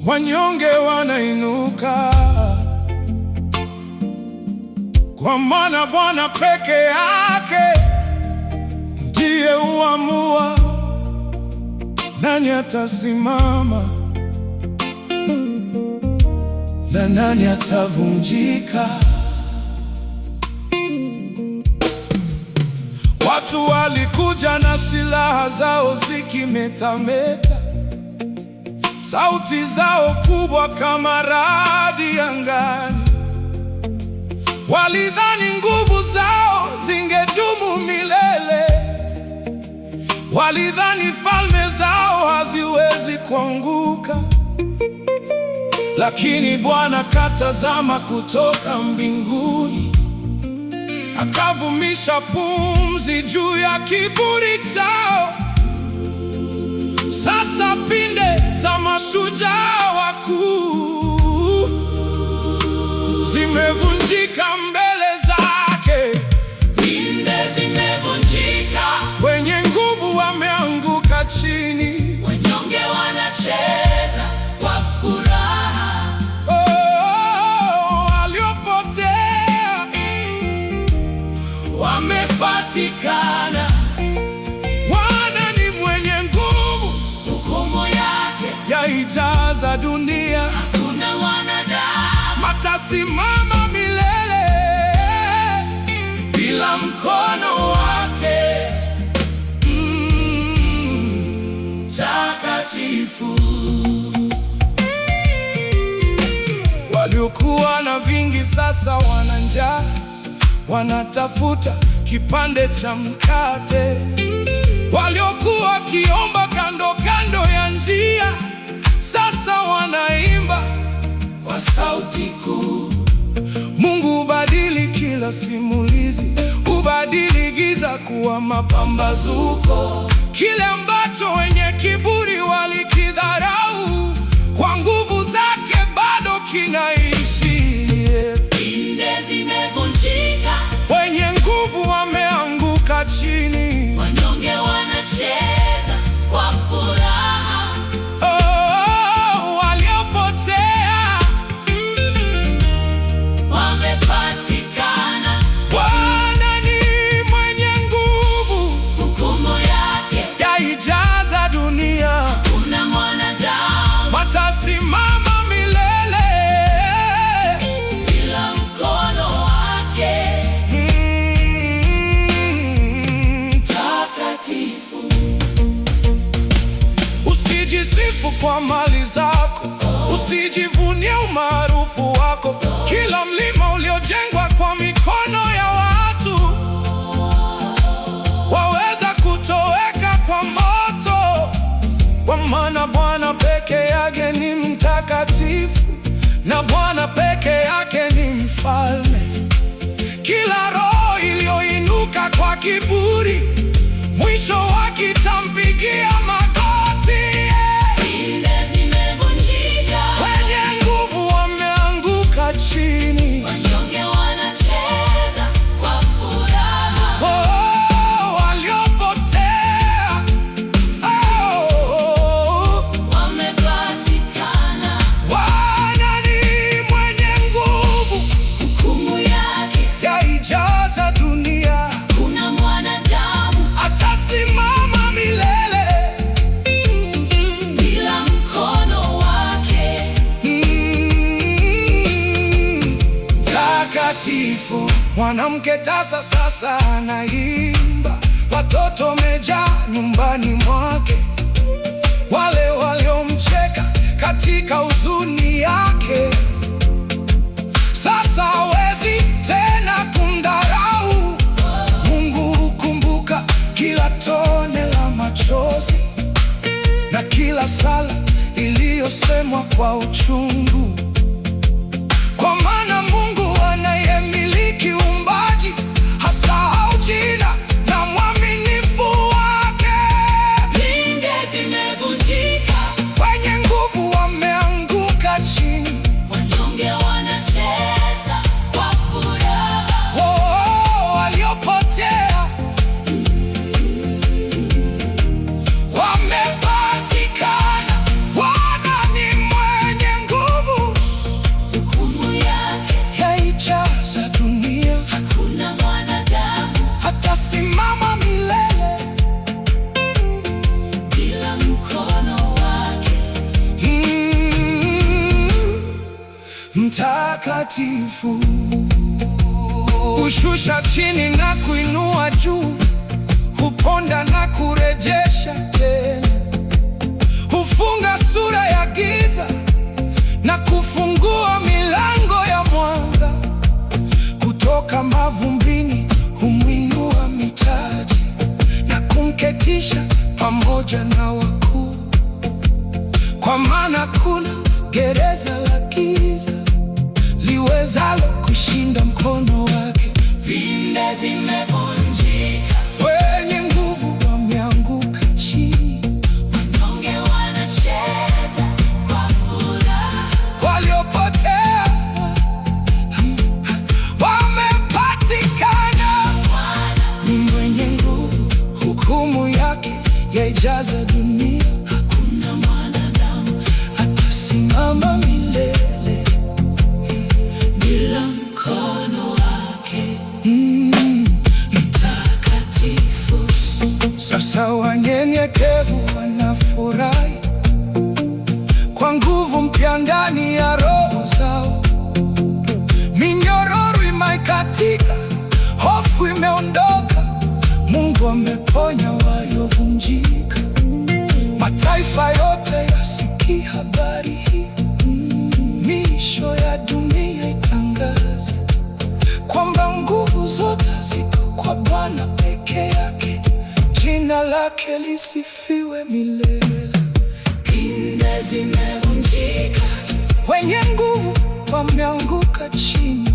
Wanyonge wanainuka, kwa maana Bwana peke yake ndiye huamua nani atasimama na nani atavunjika. Watu walikuja na silaha zao zikimetameta, sauti zao kubwa kama radi angani. Walidhani nguvu zao zingedumu milele, walidhani falme zao haziwezi kuanguka. Lakini Bwana katazama kutoka mbinguni, akavumisha pumzi juu ya kiburi chao. Sasa pinde za mashujaa wakuu zimevunjika mbele zake. Pinde zimevunjika, Wenye nguvu wameanguka chini, wanyonge wanacheza kwa furaha. Waliopotea Wamepatikana, Bwana ni mwenye nguvu, hukumu yake yaijaza dunia. hakuna mwanadamu Matasimama milele bila mkono wake takatifu. Waliokuwa na vingi sasa wana njaa, wanatafuta kipande cha mkate. Waliokuwa wakiomba kando kando ya njia, sasa wanaimba Kwa sauti kuu, Mungu hubadili kila simulizi, hubadili giza kuwa mapambazuko. Kile ambacho wenye kiburi walikidharau, kwa nguvu zake bado kinaishi. pinde zimevunjika, Wenye nguvu wameanguka chini, wanyonge wanacheza kwa furaha. waliopotea Wamepatikana, Bwana ni mwenye nguvu, hukumu yake yaijaza dunia. kuna mwanadamu Watasimama milele bila mkono wake takatifu. Usijisifu kwa mali zako, usijivunie umaarufu wako. Kila mlima uliojengwa kwa mikono ya watu waweza kutoweka kwa moto, kwa maana Bwana peke yake ni mtakatifu, na Bwana peke yake ni mfalme. Kila roho iliyoinuka kwa kiburi, mwisho wake itampigia magoti. Pinde zimevunjika, Wenye nguvu wameanguka chini, wanyonge wanacheza kwa furaha. waliopotea Wamepatikana, Bwana ni mwenye nguvu, hukumu yake yaijaza dunia. kuna mwanadamu Atasimama milele bila mkono wake takatifu. Mwanamke tasa sasa anaimba, watoto wamejaa nyumbani mwake. Wale waliomcheka katika huzuni yake, sasa hawezi tena kumdharau. uchungu, kwa maana Mungu anayemiliki uumbaji hasahau jina na mwaminifu wake. Pinde zimevunjika, Wenye nguvu wameanguka chini, wanyonge wanacheza kwa furaha. waliopotea wamepatikana. Bwana ni mwenye nguvu, Hukumu yake yaijaza dunia. hakuna mwanadamu Hatasimama milele bila mkono wake. Mtakatifu, hushusha chini na kuinua juu, huponda na kurejesha tena, hufunga sura ya giza na kufungua milango ya mwanga. Kutoka mavumbini humwinua mitaji na kumketisha pamoja na wakuu, kwa maana kuna gereza la giza liwezalo kushinda mkono wake. Pinde zimevunjika, Wenye nguvu wameanguka chini, wanyonge wanacheza kwa furaha. waliopotea wamepatikana. Bwana Ni mwenye nguvu, hukumu yake yaijaza dunia. hakuna mwanadamu Hatasimama milele bila mkono wake. mtakatifu. Sasa wanyenyekevu wanafurahi kwa nguvu mpya ndani ya roho zao. Minyororo imekatika, hofu imeondoka, Mungu ameponya waliovunjika. Mataifa yote yasikie habari hii, miisho ya dunia itangaze kwamba nguvu zote ziko kwa Bwana peke yake. Jina lake lisifiwe milele. Pinde zimevunjika, Wenye nguvu wameanguka chini,